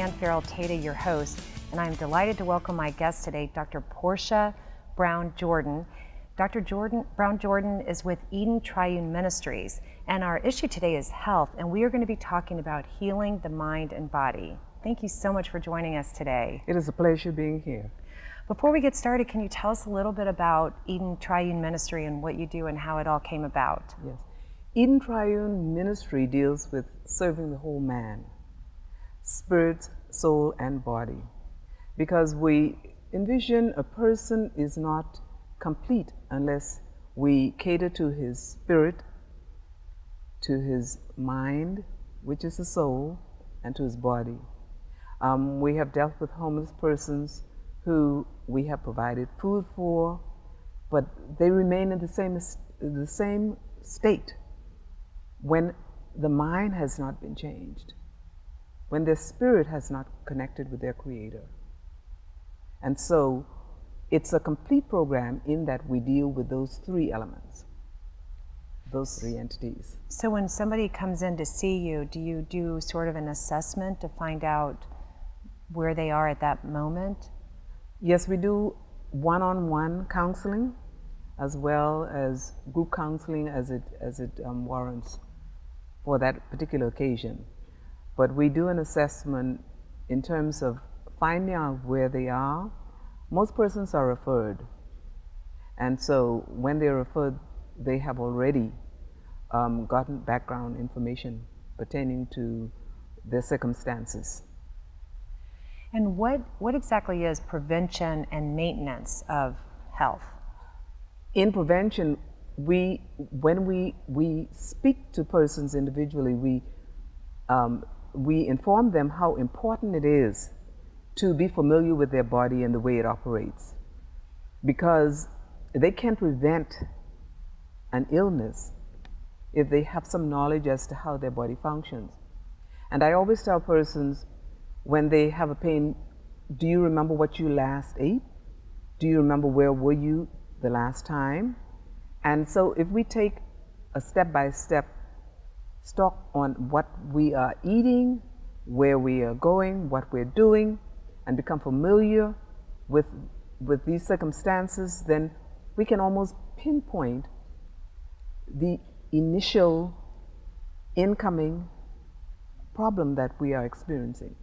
Ann Farrell Tata, your host, and I'm delighted to welcome my guest today, Dr. Portia Brown Jordan. Dr. Brown Jordan is with Eden Triune Ministries, and our issue today is health, and we are going to be talking about healing the mind and body. Thank you so much for joining us today. It is a pleasure being here. Before we get started, can you tell us a little bit about Eden Triune Ministry and what you do and how it all came about? Yes. Eden Triune Ministry deals with serving the whole man, spirit, soul, and body. Because we envision a person is not complete unless we cater to his spirit, to his mind, which is the soul, and to his body. We have dealt with homeless persons who we have provided food for, but they remain in the same state when the mind has not been changed, when their spirit has not connected with their Creator. And so it's a complete program in that we deal with those three elements, those three entities. So when somebody comes in to see you, do you do sort of an assessment to find out where they are at that moment? Yes, we do one-on-one counseling as well as group counseling as it warrants for that particular occasion. But we do an assessment in terms of finding out where they are. Most persons are referred, and so when they're referred, they have already gotten background information pertaining to their circumstances. And what exactly is prevention and maintenance of health? In prevention, when we speak to persons individually, we inform them how important it is to be familiar with their body and the way it operates, because they can prevent an illness if they have some knowledge as to how their body functions. And I always tell persons, when they have a pain, do you remember what you last ate? Do you remember where were you the last time? And so if we take a step-by-step stock on what we are eating, where we are going, what we're doing, and become familiar with these circumstances, then we can almost pinpoint the initial incoming problem that we are experiencing.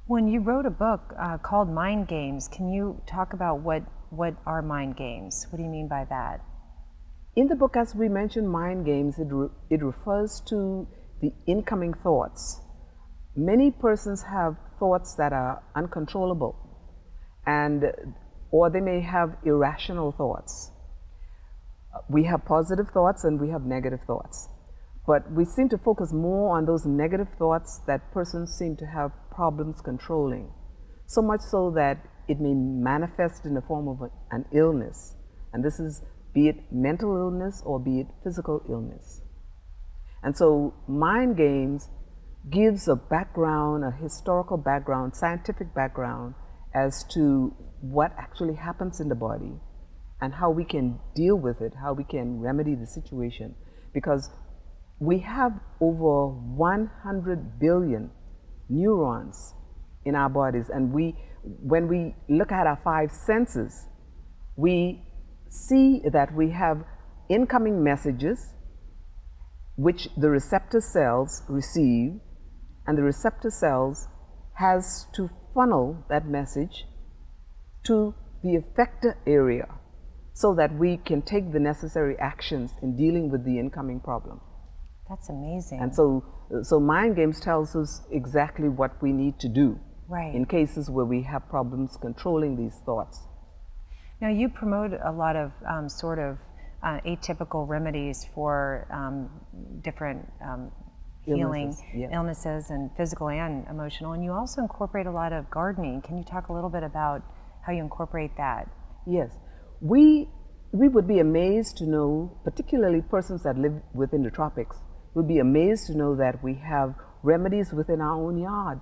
When you wrote a book called Mind Games, can you talk about what are mind games? What do you mean by that? In the book, as we mentioned, mind games, it refers to the incoming thoughts. Many persons have thoughts that are uncontrollable, or they may have irrational thoughts. We have positive thoughts and we have negative thoughts. But we seem to focus more on those negative thoughts that persons seem to have problems controlling, so much so that it may manifest in the form of an illness. And this is, be it mental illness or be it physical illness. And so mind games gives a background, a historical background, scientific background as to what actually happens in the body and how we can deal with it, how we can remedy the situation. Because we have over 100 billion neurons in our bodies, and when we look at our five senses, we see that we have incoming messages which the receptor cells receive, and the receptor cells has to funnel that message to the effector area so that we can take the necessary actions in dealing with the incoming problem. That's amazing. And so mind games tells us exactly what we need to do in cases where we have problems controlling these thoughts. Now, you promote a lot of atypical remedies for different healing illnesses, and physical and emotional, and you also incorporate a lot of gardening. Can you talk a little bit about how you incorporate that? Yes. We would be amazed to know, particularly persons that live within the tropics, would be amazed to know that we have remedies within our own yard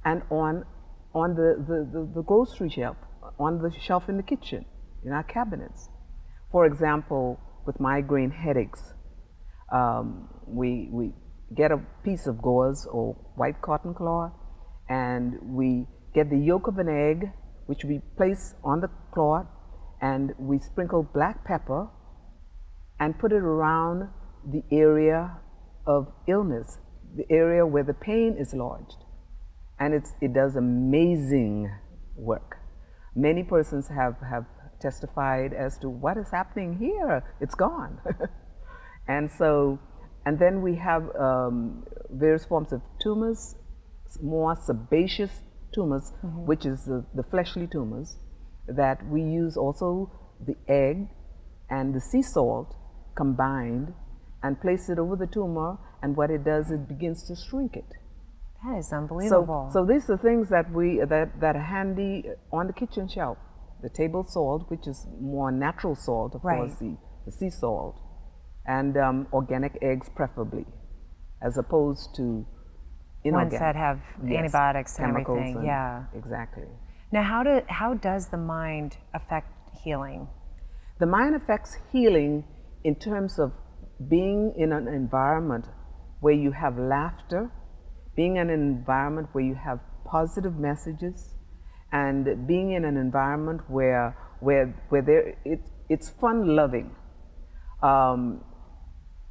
and on the grocery shelf, on the shelf in the kitchen, in our cabinets. For example, with migraine headaches, we get a piece of gauze or white cotton cloth and we get the yolk of an egg, which we place on the cloth, and we sprinkle black pepper and put it around the area of illness, the area where the pain is lodged. And it does amazing work. Many persons have testified as to what is happening here. It's gone. And then we have various forms of tumors, more sebaceous tumors, which is the fleshly tumors, that we use also the egg and the sea salt combined and place it over the tumor, and what it does, it begins to shrink it. That is unbelievable. So these are things that that are handy on the kitchen shelf. The table salt, which is more natural salt, of course, the sea salt, and organic eggs preferably, as opposed to inorganic. Ones that have antibiotics and chemicals everything. Yeah. Exactly. Now, how does the mind affect healing? The mind affects healing in terms of being in an environment where you have laughter, being in an environment where you have positive messages, and being in an environment where it's fun loving.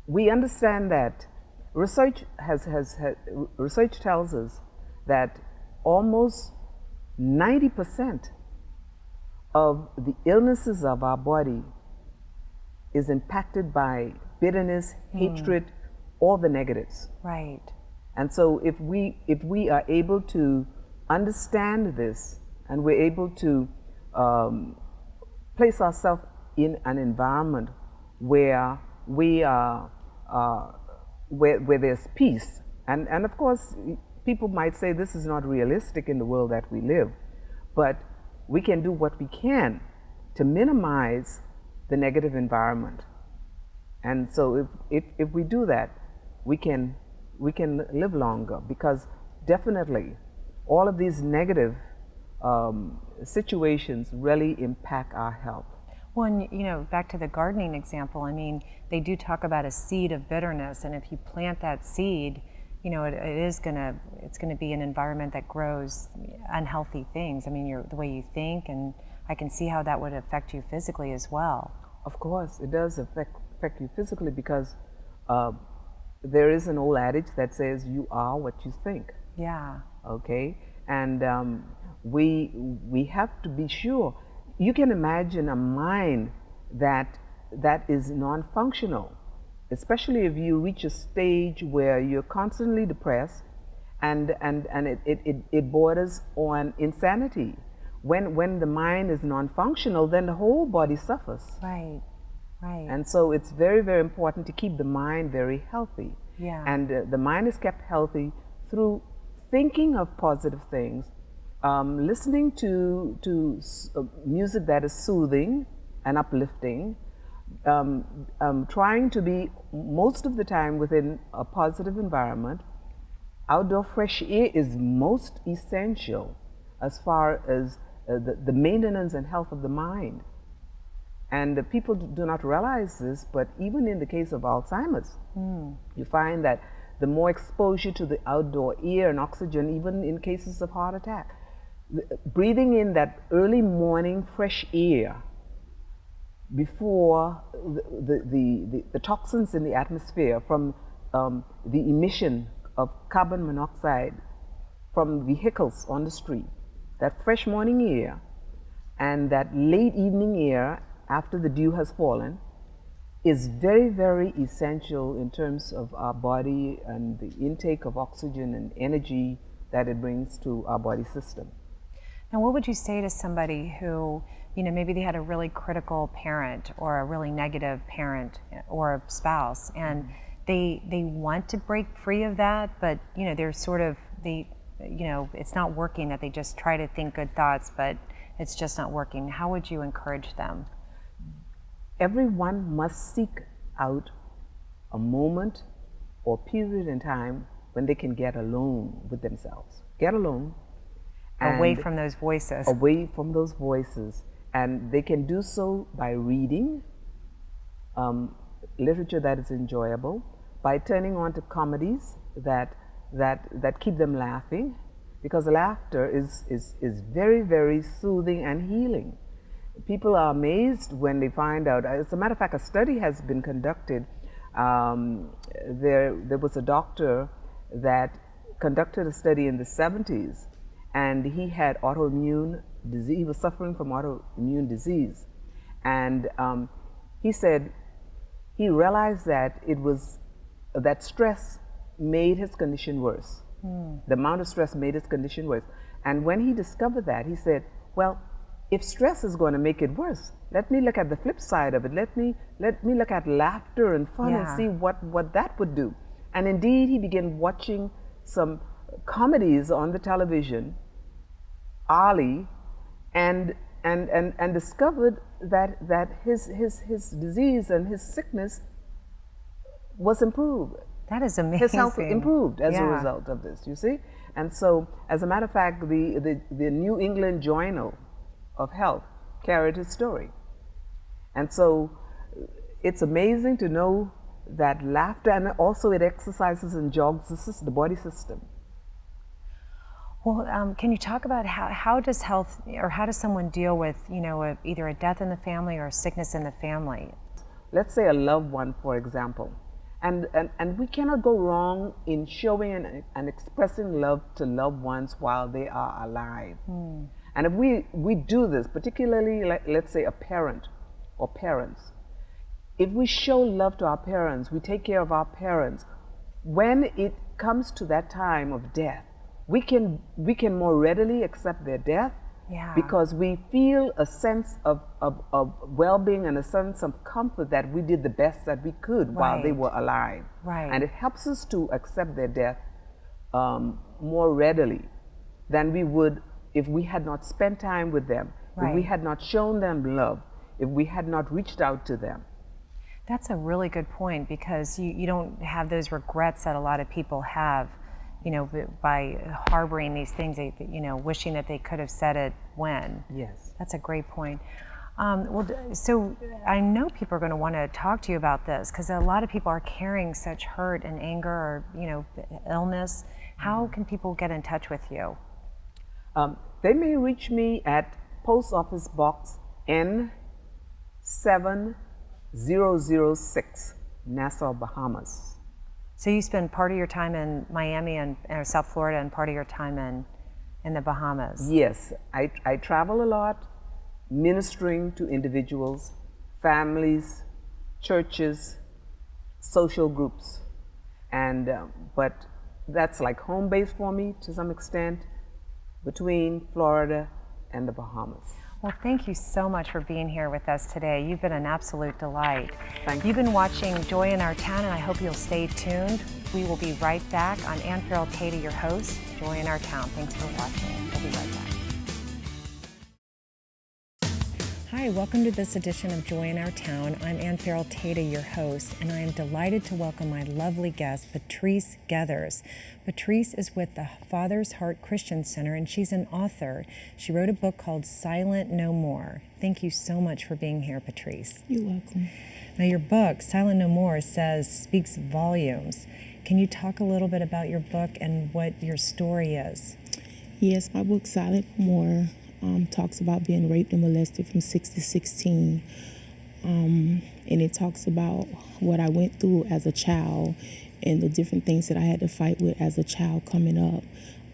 We understand that research research tells us that almost 90% of the illnesses of our body is impacted by bitterness, hatred, all the negatives. Right. And so if we are able to understand this, and we're able to place ourselves in an environment where we are, where there's peace, and of course people might say this is not realistic in the world that we live, but we can do what we can to minimize the negative environment. And so if we do that, we can live longer, because definitely all of these negative situations really impact our health. Well, and, you know, back to the gardening example, I mean, they do talk about a seed of bitterness, and if you plant that seed, you know, it's gonna be an environment that grows unhealthy things. I mean, the way you think, and I can see how that would affect you physically as well. Of course, it does affect you physically, because there is an old adage that says you are what you think. Yeah. Okay, and we have to be sure. You can imagine a mind that is non-functional, especially if you reach a stage where you're constantly depressed, and it borders on insanity. When the mind is non-functional, then the whole body suffers. Right. Right. And so it's very, very important to keep the mind very healthy. Yeah. And the mind is kept healthy through thinking of positive things, listening to music that is soothing and uplifting, trying to be most of the time within a positive environment. Outdoor fresh air is most essential as far as the maintenance and health of the mind. And people do not realize this, but even in the case of Alzheimer's, you find that the more exposure to the outdoor air and oxygen, even in cases of heart attack, breathing in that early morning fresh air before the toxins in the atmosphere from the emission of carbon monoxide from vehicles on the street, that fresh morning air and that late evening air after the dew has fallen, is very, very essential in terms of our body and the intake of oxygen and energy that it brings to our body system. Now, what would you say to somebody who, you know, maybe they had a really critical parent or a really negative parent or a spouse, and they want to break free of that, but, you know, they're sort of, you know, it's not working, that they just try to think good thoughts, but it's just not working. How would you encourage them? Everyone must seek out a moment or period in time when they can get alone with themselves. Get alone. Away from those voices. Away from those voices. And they can do so by reading literature that is enjoyable, by turning on to comedies that keep them laughing, because laughter is very, very soothing and healing. People are amazed when they find out. As a matter of fact, a study has been conducted. There was a doctor that conducted a study in the 70s, and he had autoimmune disease. He was suffering from autoimmune disease, and he said he realized that it was that stress made his condition worse. The amount of stress made his condition worse. And when he discovered that, he said, well, if stress is going to make it worse, let me look at the flip side of it. Let me look at laughter and fun and see what that would do. And indeed, he began watching some comedies on the television, Ali, and discovered that his disease and his sickness was improved. That is amazing. His health improved as a result of this, you see? And so, as a matter of fact, the New England Journal of Health carried his story. And so, it's amazing to know that laughter, and also it exercises and jogs the body system. Well, can you talk about how does health, or how does someone deal with, either a death in the family or a sickness in the family? Let's say a loved one, for example. And we cannot go wrong in showing and expressing love to loved ones while they are alive. And if we do this, particularly, let's say a parent or parents, if we show love to our parents, we take care of our parents, when it comes to that time of death, we can more readily accept their death, because we feel a sense of well-being and a sense of comfort that we did the best that we could while they were alive. And it helps us to accept their death more readily than we would if we had not spent time with them, if we had not shown them love, if we had not reached out to them. That's a really good point, because you don't have those regrets that a lot of people have, by harboring these things, wishing that they could have said it when. Yes. That's a great point. So I know people are going to want to talk to you about this, because a lot of people are carrying such hurt and anger or, illness. How can people get in touch with you? They may reach me at Post Office Box N7006, Nassau, Bahamas. So you spend part of your time in Miami and South Florida and part of your time in the Bahamas. Yes, I travel a lot, ministering to individuals, families, churches, social groups. And, but that's like home base for me to some extent, between Florida and the Bahamas. Well, thank you so much for being here with us today. You've been an absolute delight. Thank you. You've been watching Joy in Our Town, and I hope you'll stay tuned. We will be right back. I'm Ann Farrell Tata, your host, Joy in Our Town. Thanks for watching. We'll be right back. Hi, welcome to this edition of Joy in Our Town. I'm Ann Farrell Tata, your host, and I am delighted to welcome my lovely guest, Patrice Gethers. Patrice is with the Father's Heart Christian Center, and she's an author. She wrote a book called Silent No More. Thank you so much for being here, Patrice. You're welcome. Now, your book, Silent No More, speaks volumes. Can you talk a little bit about your book and what your story is? Yes, my book, Silent No More, talks about being raped and molested from 6 to 16. And it talks about what I went through as a child and the different things that I had to fight with as a child coming up.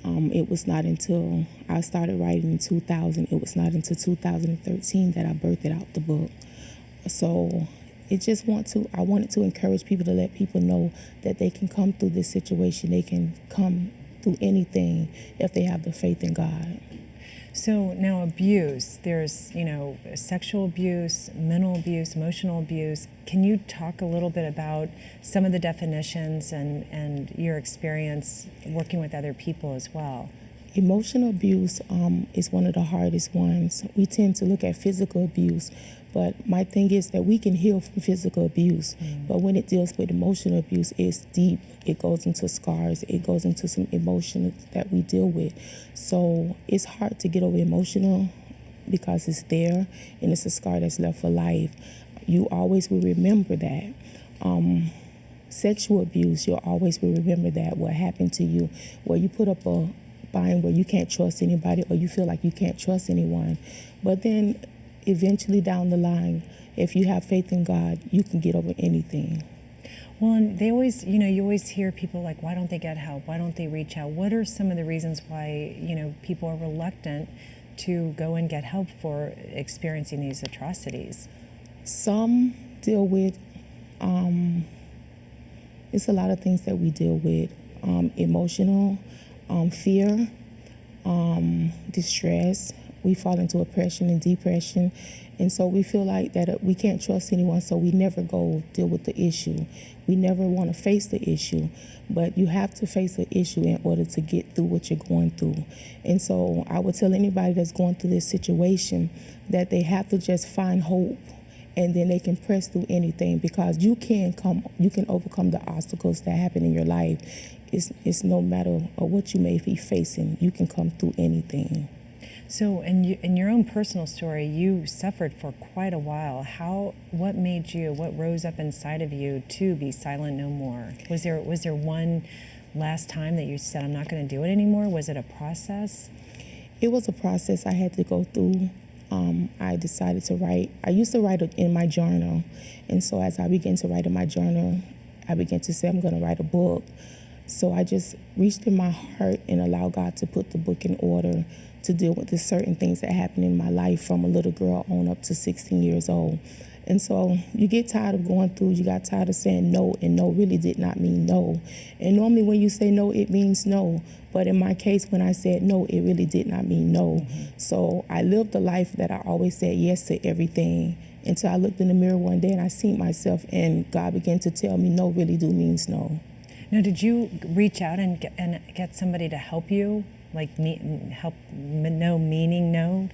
It was not until I started writing in 2000, it was not until 2013 that I birthed out the book. So I wanted to encourage people to let people know that they can come through this situation. They can come through anything if they have the faith in God. So now abuse, there's, sexual abuse, mental abuse, emotional abuse. Can you talk a little bit about some of the definitions and your experience working with other people as well? Emotional abuse is one of the hardest ones. We tend to look at physical abuse, but my thing is that we can heal from physical abuse. But when it deals with emotional abuse, it's deep. It goes into scars. It goes into some emotion that we deal with. So it's hard to get over emotional because it's there and it's a scar that's left for life. You always will remember that. Sexual abuse, you'll always will remember that, what happened to you, where you put up a bind where you can't trust anybody or you feel like you can't trust anyone. But then eventually down the line, if you have faith in God, you can get over anything. Well, and they always, you always hear people like, why don't they get help? Why don't they reach out? What are some of the reasons why, people are reluctant to go and get help for experiencing these atrocities? Some deal with, it's a lot of things that we deal with, emotional, fear, distress. We fall into oppression and depression. And so we feel like that we can't trust anyone, so we never go deal with the issue. We never want to face the issue, but you have to face the issue in order to get through what you're going through. And so I would tell anybody that's going through this situation that they have to just find hope, and then they can press through anything, because you can overcome the obstacles that happen in your life. It's no matter what you may be facing, you can come through anything. So in your own personal story, you suffered for quite a while. What rose up inside of you to be silent no more? Was there one last time that you said, I'm not going to do it anymore? Was it a process? It was a process I had to go through. I decided to write. I used to write in my journal. And so as I began to write in my journal, I began to say, I'm going to write a book. So I just reached in my heart and allowed God to put the book in order to deal with the certain things that happened in my life from a little girl on up to 16 years old. And so you get tired of going through, you got tired of saying no, and no really did not mean no. And normally when you say no, it means no. But in my case, when I said no, it really did not mean no. Mm-hmm. So I lived a life that I always said yes to everything, until I looked in the mirror one day and I seen myself, and God began to tell me no really do means no. Now, did you reach out and get somebody to help you? Like help no meaning no?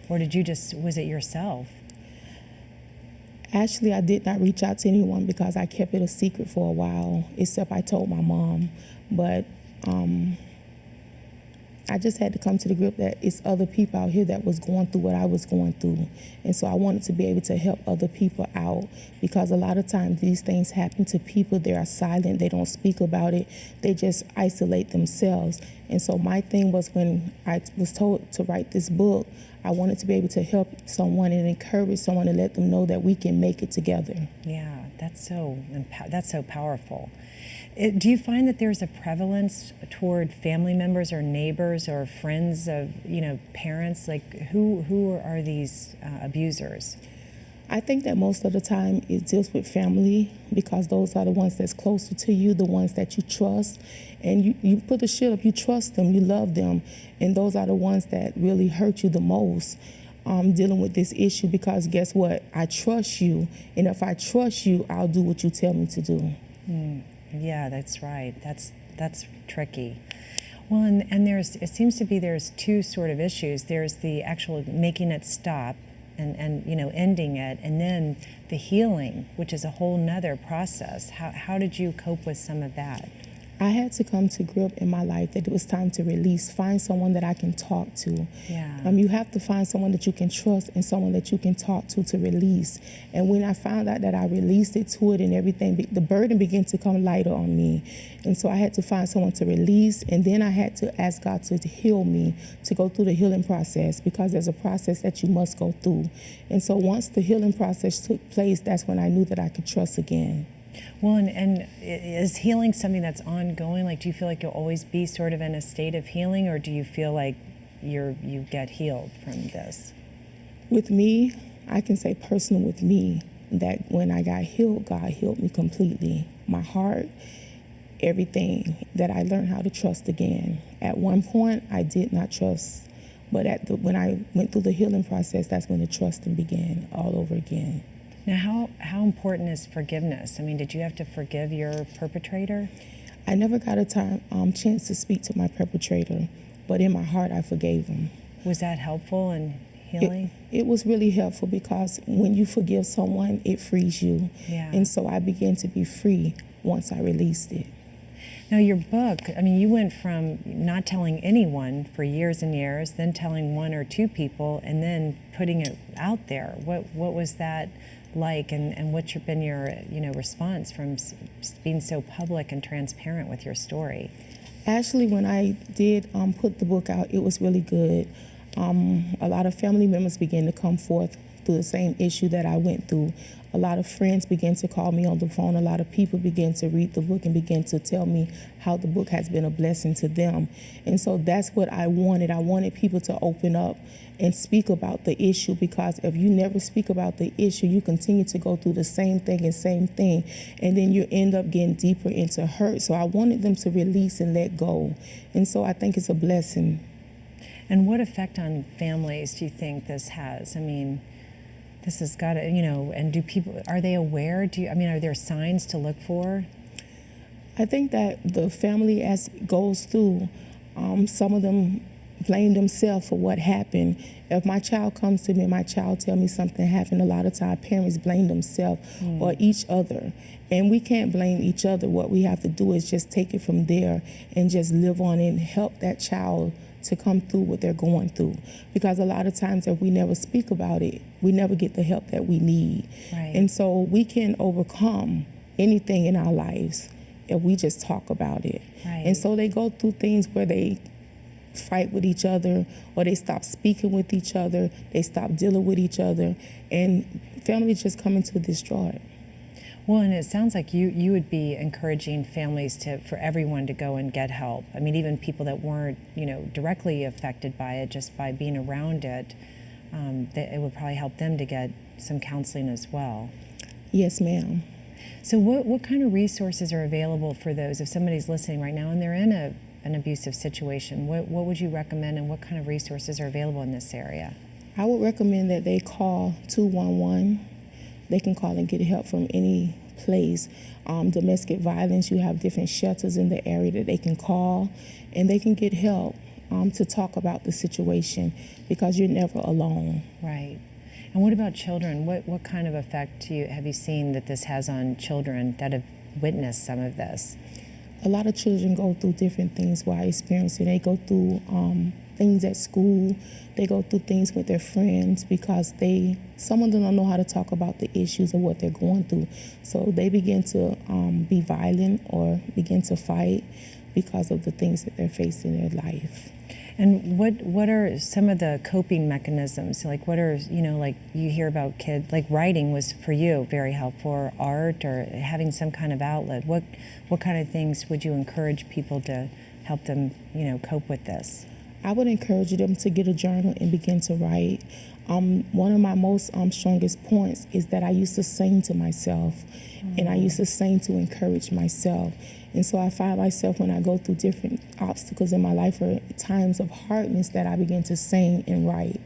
Or was it yourself? Actually, I did not reach out to anyone because I kept it a secret for a while, except I told my mom. But I just had to come to the grip that it's other people out here that was going through what I was going through. And so I wanted to be able to help other people out, because a lot of times these things happen to people. They are silent. They don't speak about it. They just isolate themselves. And so my thing was, when I was told to write this book, I wanted to be able to help someone and encourage someone and let them know that we can make it together. Yeah, that's so powerful. Do you find that there's a prevalence toward family members or neighbors or friends of, parents? Like, who are these abusers? I think that most of the time it deals with family, because those are the ones that's closer to you, the ones that you trust. And you put the shit up, you trust them, you love them. And those are the ones that really hurt you the most, dealing with this issue, because guess what? I trust you. And if I trust you, I'll do what you tell me to do. Yeah, that's right. That's tricky. Well, and it seems to be there's two sort of issues. There's the actual making it stop and ending it, and then the healing, which is a whole nother process. How did you cope with some of that? I had to come to grip in my life that it was time to release, find someone that I can talk to. Yeah. You have to find someone that you can trust and someone that you can talk to release. And when I found out that I released it to it and everything, the burden began to come lighter on me. And so I had to find someone to release, and then I had to ask God to heal me, to go through the healing process, because there's a process that you must go through. And so once the healing process took place, that's when I knew that I could trust again. Well, and is healing something that's ongoing? Like, do you feel like you'll always be sort of in a state of healing, or do you feel like you get healed from this? With me, I can say personal with me, that when I got healed, God healed me completely. My heart, everything, that I learned how to trust again. At one point, I did not trust, but when I went through the healing process, that's when the trusting began all over again. Now, how important is forgiveness? I mean, did you have to forgive your perpetrator? I never got a chance to speak to my perpetrator, but in my heart, I forgave him. Was that helpful in healing? It was really helpful, because when you forgive someone, it frees you. Yeah. And so I began to be free once I released it. Now, your book, I mean, you went from not telling anyone for years and years, then telling one or two people, and then putting it out there. What was that like, and what's been your response from being so public and transparent with your story? Actually, when I did put the book out, it was really good. A lot of family members began to come forth through the same issue that I went through. A lot of friends began to call me on the phone. A lot of people began to read the book and began to tell me how the book has been a blessing to them. And so that's what I wanted. I wanted people to open up and speak about the issue, because if you never speak about the issue, you continue to go through the same thing, and then you end up getting deeper into hurt. So I wanted them to release and let go. And so I think it's a blessing. And what effect on families do you think this has? I mean, this has got to, and do people, are they aware? Are there signs to look for? I think that the family, as it goes through, some of them blame themselves for what happened. If my child comes to me and my child tell me something happened, a lot of times parents blame themselves or each other. And we can't blame each other. What we have to do is just take it from there and just live on and help that child to come through what they're going through. Because a lot of times if we never speak about it, we never get the help that we need. Right. And so we can overcome anything in our lives if we just talk about it. Right. And so they go through things where they fight with each other, or they stop speaking with each other, they stop dealing with each other, and families just come into destroy. Well, and it sounds like you would be encouraging families for everyone to go and get help. I mean, even people that weren't, directly affected by it, just by being around it, that it would probably help them to get some counseling as well. Yes, ma'am. So what kind of resources are available for those? If somebody's listening right now and they're in an abusive situation, what would you recommend, and what kind of resources are available in this area? I would recommend that they call 211. They can call and get help from any place. Domestic violence, you have different shelters in the area that they can call, and they can get help to talk about the situation, because you're never alone. Right. And what about children? What kind of effect have you seen that this has on children that have witnessed some of this? A lot of children go through different things while experiencing. They go through things at school. They go through things with their friends, because some of them don't know how to talk about the issues of what they're going through. So they begin to be violent or begin to fight because of the things that they're facing in their life. And what are some of the coping mechanisms? Like what are, like you hear about kids, like writing was for you very helpful, or art, or having some kind of outlet. What kind of things would you encourage people to help them, cope with this? I would encourage them to get a journal and begin to write. One of my most strongest points is that I used to sing to myself, and I used to sing to encourage myself. And so I find myself, when I go through different obstacles in my life or times of hardness, that I begin to sing and write.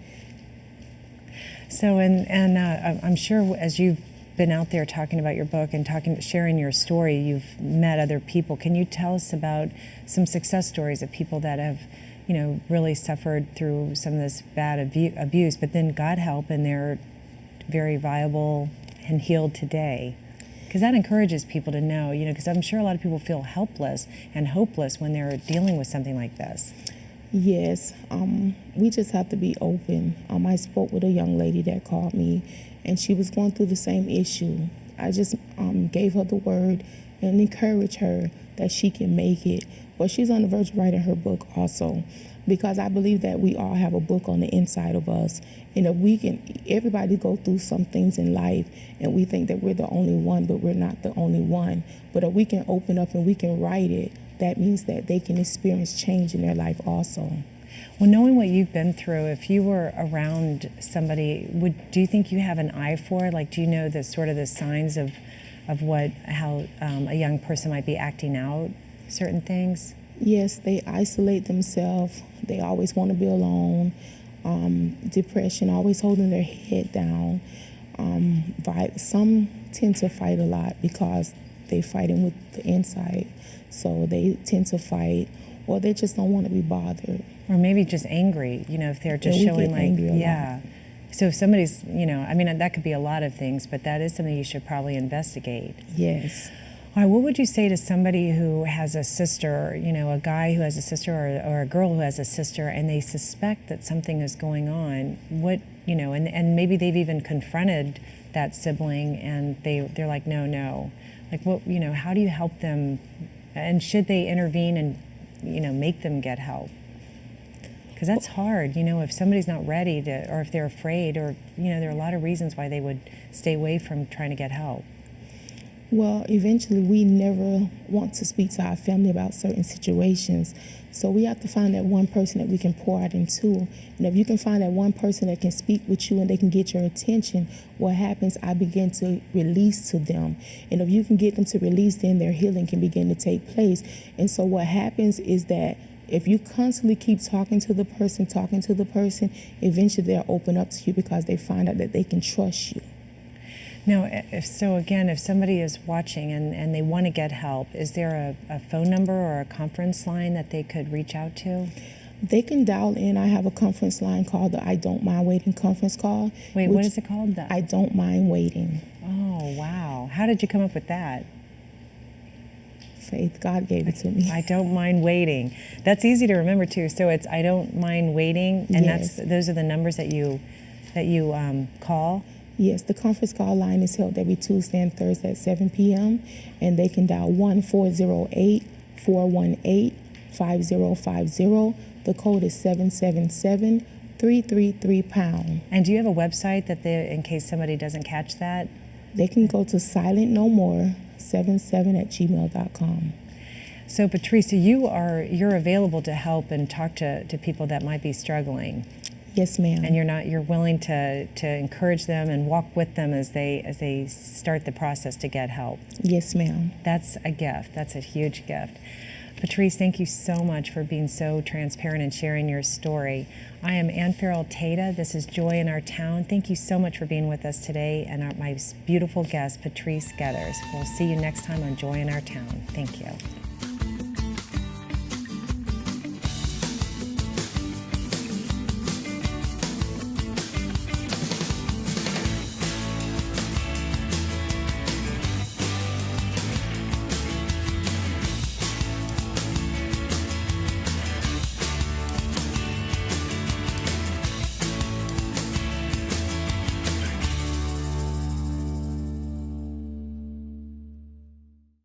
So, and I'm sure as you've been out there talking about your book and sharing your story, you've met other people. Can you tell us about some success stories of people that have, really suffered through some of this bad abuse, but then got help and they're very viable and healed today? Because that encourages people to know, because I'm sure a lot of people feel helpless and hopeless when they're dealing with something like this. Yes, we just have to be open. I spoke with a young lady that called me, and she was going through the same issue. I just gave her the word and encouraged her that she can make it. But she's on the verge of writing her book also, because I believe that we all have a book on the inside of us. And if everybody go through some things in life, and we think that we're the only one, but we're not the only one. But if we can open up and we can write it, that means that they can experience change in their life also. Well, knowing what you've been through, if you were around somebody, do you think you have an eye for it? Like, do you know the signs of how a young person might be acting out certain things? Yes, they isolate themselves. They always want to be alone. Depression, always holding their head down. Some tend to fight a lot because they're fighting with the inside. So they tend to fight, or they just don't want to be bothered. Or maybe just angry, if they're just showing lot. So if somebody's, that could be a lot of things, but that is something you should probably investigate. Yes. All right, what would you say to somebody who has a sister, a guy who has a sister or a girl who has a sister, and they suspect that something is going on? And maybe they've even confronted that sibling, and they're like, no. Like, how do you help them? And should they intervene and make them get help? Because that's hard, if somebody's not ready to, or if they're afraid, or, there are a lot of reasons why they would stay away from trying to get help. Well, eventually we never want to speak to our family about certain situations. So we have to find that one person that we can pour out into. And if you can find that one person that can speak with you and they can get your attention, what happens, I begin to release to them. And if you can get them to release, then their healing can begin to take place. And so what happens is that if you constantly keep talking to the person, eventually they'll open up to you because they find out that they can trust you. Now, if somebody is watching and they want to get help, is there a phone number or a conference line that they could reach out to? They can dial in. I have a conference line called the I Don't Mind Waiting conference call. Wait, what is it called? I Don't Mind Waiting. Oh, wow. How did you come up with that? Faith, God gave it to me. I don't mind waiting. That's easy to remember too. So it's I don't mind waiting, and Yes. those are the numbers that you call. Yes, the conference call line is held every Tuesday and Thursday at 7 p.m. and they can dial 1-408-418-5050. The code is 777-333#. And do you have a website that in case somebody doesn't catch that? They can go to silentnomore77@gmail.com. So Patrice, you're available to help and talk to people that might be struggling. Yes, ma'am. And you're willing to encourage them and walk with them as they start the process to get help. Yes, ma'am. That's a gift. That's a huge gift. Patrice, thank you so much for being so transparent and sharing your story. I am Ann Farrell Tata. This is Joy in Our Town. Thank you so much for being with us today, and my beautiful guest, Patrice Geathers. We'll see you next time on Joy in Our Town. Thank you.